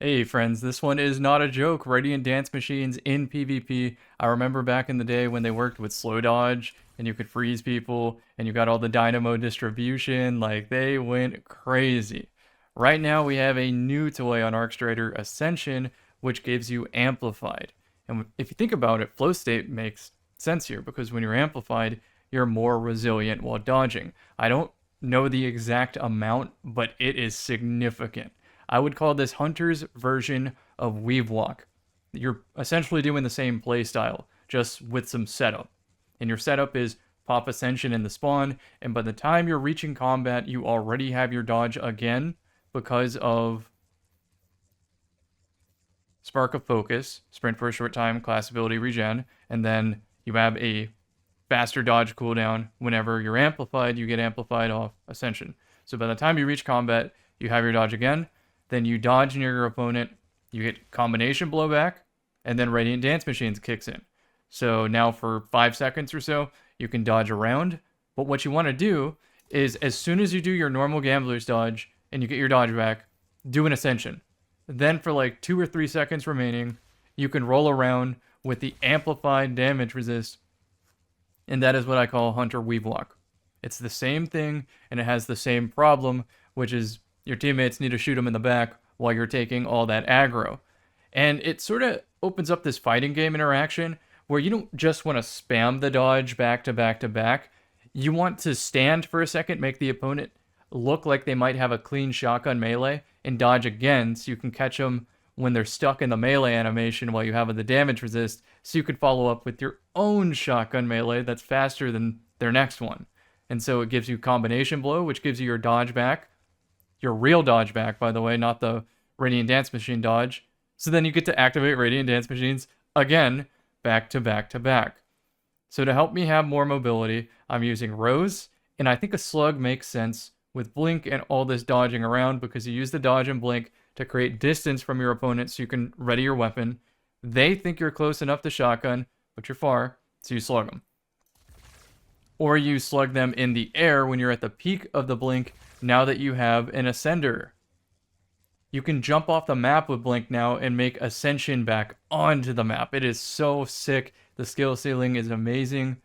Hey friends, this one is not a joke. Radiant Dance Machines in PvP. I remember back in the day when they worked with slow dodge and you could freeze people and you got all the dynamo distribution. Like, they went crazy. Right now we have a new toy on Arcstrader, Ascension, which gives you amplified. And if you think about it, flow state makes sense here because when you're amplified, you're more resilient while dodging. I don't know the exact amount, but it is significant. I would call this Hunter's version of Weave Walk. You're essentially doing the same playstyle, just with some setup. And your setup is pop Ascension in the spawn, and by the time you're reaching combat, you already have your dodge again because of Spark of Focus, Sprint for a short time, class ability regen, and then you have a faster dodge cooldown. Whenever you're amplified, you get amplified off Ascension. So by the time you reach combat, you have your dodge again. Then you dodge near your opponent, you get combination blowback, and then Radiant Dance Machines kicks in. So now for 5 seconds or so, you can dodge around. But what you want to do is, as soon as you do your normal gambler's dodge and you get your dodge back, do an Ascension. Then for like 2 or 3 seconds remaining, you can roll around with the amplified damage resist. And that is what I call Hunter Weave Walk. It's the same thing, and it has the same problem, which is your teammates need to shoot them in the back while you're taking all that aggro. And it sort of opens up this fighting game interaction where you don't just want to spam the dodge back to back to back. You want to stand for a second, make the opponent look like they might have a clean shotgun melee, and dodge again so you can catch them when they're stuck in the melee animation while you have the damage resist, so you could follow up with your own shotgun melee that's faster than their next one. And so it gives you combination blow, which gives you your dodge back. Your real dodge back, by the way, not the Radiant Dance Machine dodge. So then you get to activate Radiant Dance Machines again, back to back to back. So to help me have more mobility, I'm using Rose, and I think a slug makes sense with Blink and all this dodging around because you use the dodge and Blink to create distance from your opponent so you can ready your weapon. They think you're close enough to shotgun, but you're far, so you slug them. Or you slug them in the air when you're at the peak of the Blink now that you have an Ascender. You can jump off the map with Blink now and make Ascension back onto the map. It is so sick. The skill ceiling is amazing.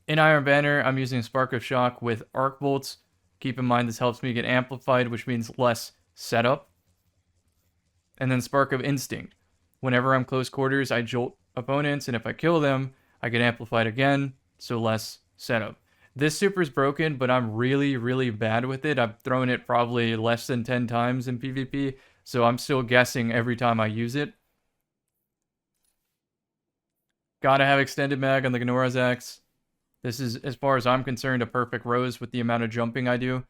In Iron Banner, I'm using Spark of Shock with Arc Bolts. Keep in mind this helps me get amplified, which means less setup. And then Spark of Instinct. Whenever I'm close quarters, I jolt opponents, and if I kill them, I get amplified again, so less setup. This super is broken, but I'm really, really bad with it. I've thrown it probably less than 10 times in PvP, so I'm still guessing every time I use it. Gotta have extended mag on the Gnorazax. This is, as far as I'm concerned, a perfect Rose with the amount of jumping I do.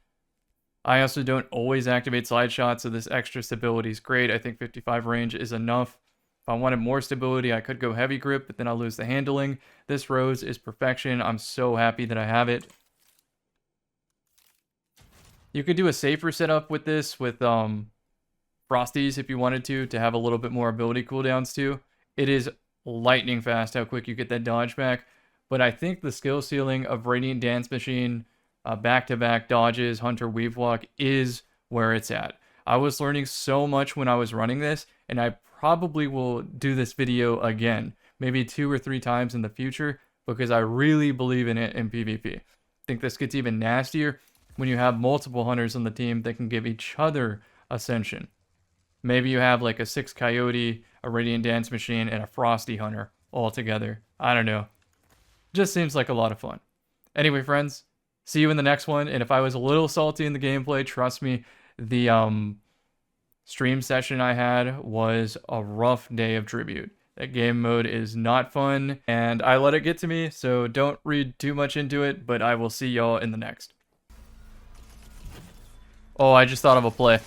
I also don't always activate slide shot, so this extra stability is great. I think 55 range is enough. If I wanted more stability, I could go heavy grip, but then I'll lose the handling. This Rose is perfection. I'm so happy that I have it. You could do a safer setup with this, with Frosties if you wanted to have a little bit more ability cooldowns too. It is lightning fast how quick you get that dodge back. But I think the skill ceiling of Radiant Dance Machine, back-to-back dodges, Hunter Weave Walk is where it's at. I was learning so much when I was running this, and I probably will do this video again, maybe 2 or 3 times in the future, because I really believe in it in PvP. I think this gets even nastier when you have multiple hunters on the team that can give each other Ascension. Maybe you have like a 6 Coyote, a Radiant Dance Machine, and a Frosty Hunter all together. I don't know. Just seems like a lot of fun. Anyway, friends, see you in the next one, and if I was a little salty in the gameplay, trust me, the stream session I had was a rough day of Tribute. That game mode is not fun, and I let it get to me, so don't read too much into it, but I will see y'all in the next. Oh, I just thought of a play.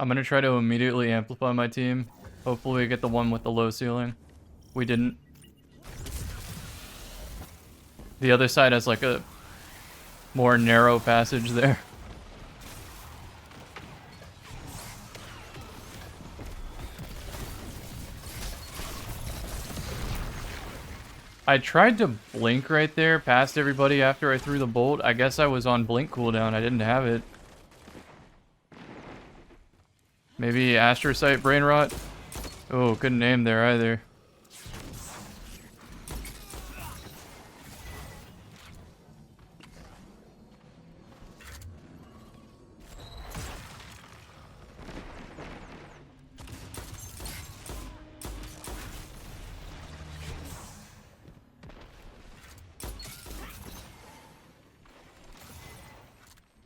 I'm gonna try to immediately amplify my team. Hopefully we get the one with the low ceiling. We didn't. The other side has like a more narrow passage there. I tried to blink right there past everybody after I threw the bolt. I guess I was on blink cooldown. I didn't have it. Maybe astrocyte brain rot? Oh, couldn't aim there either.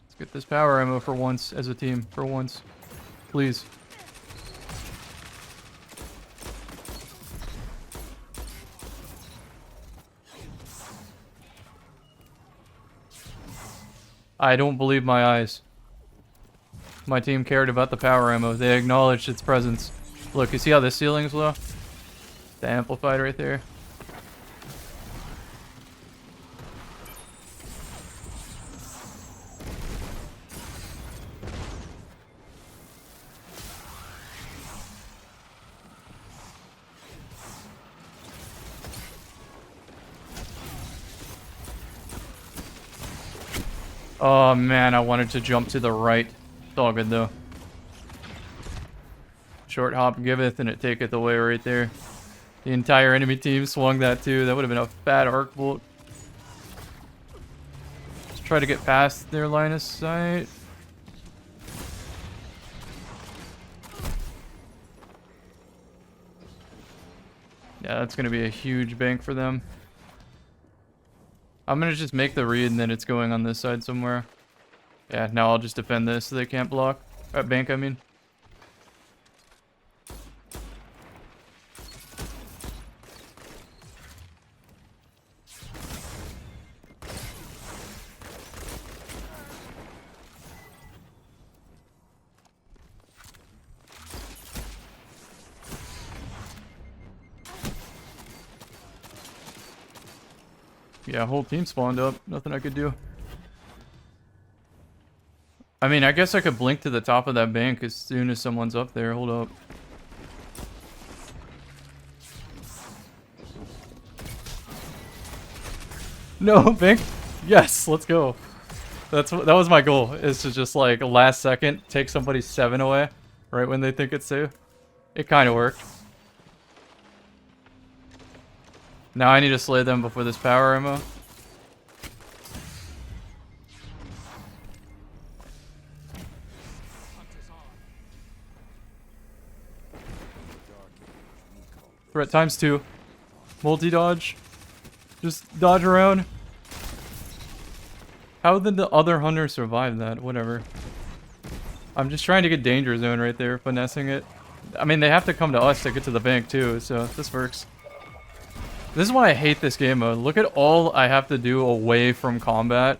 Let's get this power ammo for once as a team. For once. Please. I don't believe my eyes. My team cared about the power ammo. They acknowledged its presence. Look, you see how this ceiling's low? The amplified right there. Oh man, I wanted to jump to the right. It's all good though. Short hop giveth and it taketh away right there. The entire enemy team swung that too. That would have been a fat arc bolt. Let's try to get past their line of sight. Yeah, that's going to be a huge bank for them. I'm going to just make the read and then it's going on this side somewhere. Yeah, now I'll just defend this so they can't block. Bank, I mean. Yeah, whole team spawned up. Nothing I could do. I mean, I guess I could blink to the top of that bank as soon as someone's up there. Hold up. No, bank. Yes, let's go. That was my goal, is to just like last second take somebody's 7 away right when they think it's safe. It kind of worked. Now I need to slay them before this power ammo. Threat times 2. Multi-dodge. Just dodge around. How did the other hunter survive that? Whatever. I'm just trying to get danger zone right there, finessing it. I mean, they have to come to us to get to the bank too, so this works. This is why I hate this game mode. Look at all I have to do away from combat.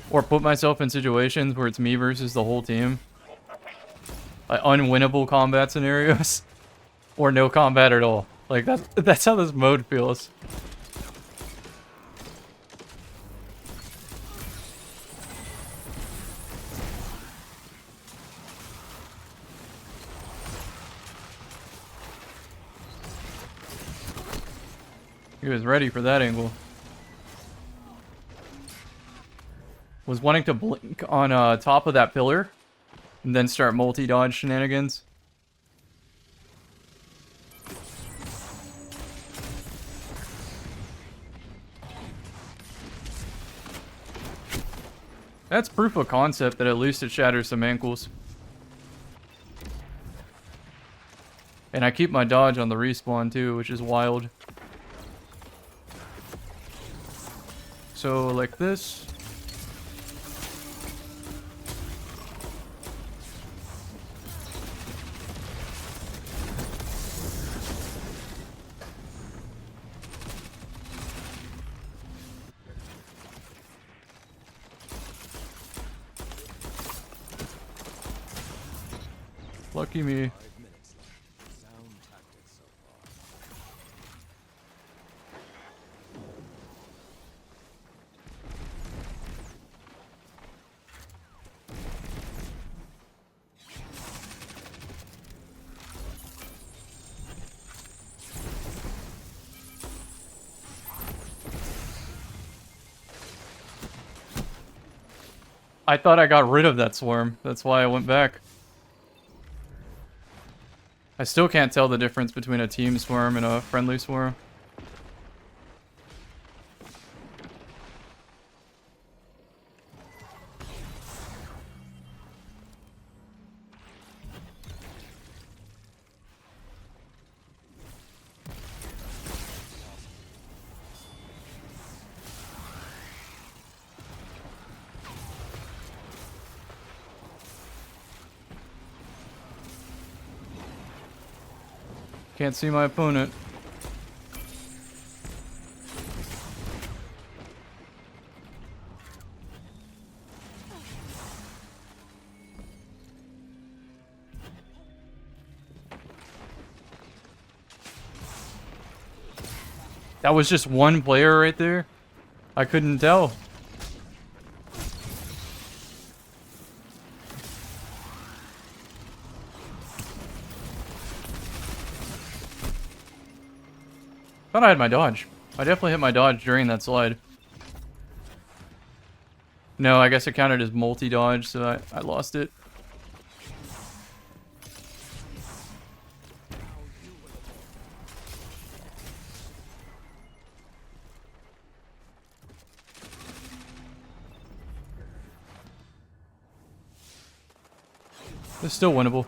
Or put myself in situations where it's me versus the whole team. Like unwinnable combat scenarios. Or no combat at all. Like that's how this mode feels. He was ready for that angle. Was wanting to blink on top of that pillar and then start multi-dodge shenanigans. That's proof of concept that at least it shatters some ankles. And I keep my dodge on the respawn too, which is wild. So, like this. Lucky me. I thought I got rid of that swarm. That's why I went back. I still can't tell the difference between a team swarm and a friendly swarm. Can't see my opponent. That was just one player right there? I couldn't tell. Thought I had my dodge. I definitely hit my dodge during that slide. No, I guess it counted as multi-dodge, so I lost it. It's still winnable.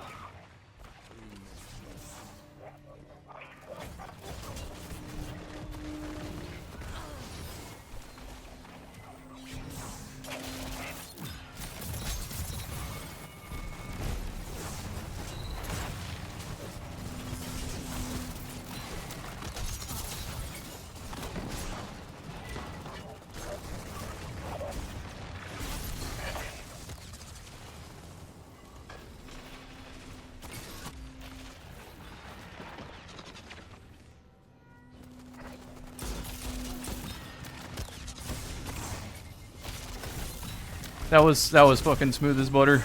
That was fucking smooth as butter.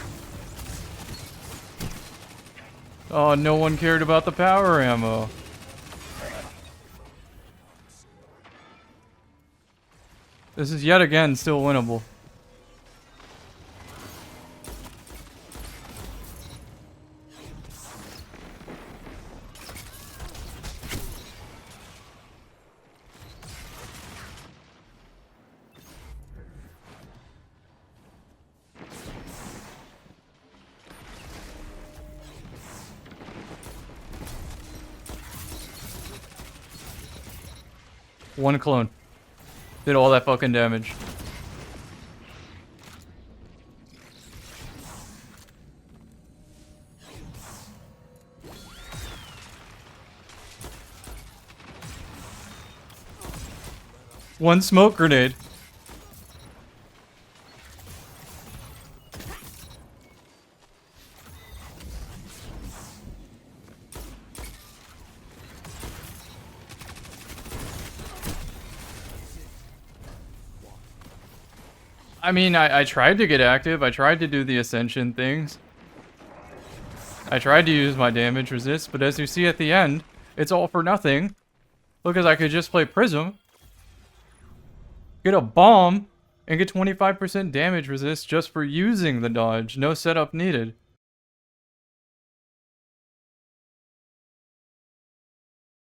Oh, no one cared about the power ammo. This is yet again still winnable. One clone. Did all that fucking damage. One smoke grenade. I mean, I tried to get active. I tried to do the Ascension things. I tried to use my damage resist, but as you see at the end, it's all for nothing. Because I could just play Prism, get a bomb, and get 25% damage resist just for using the dodge. No setup needed.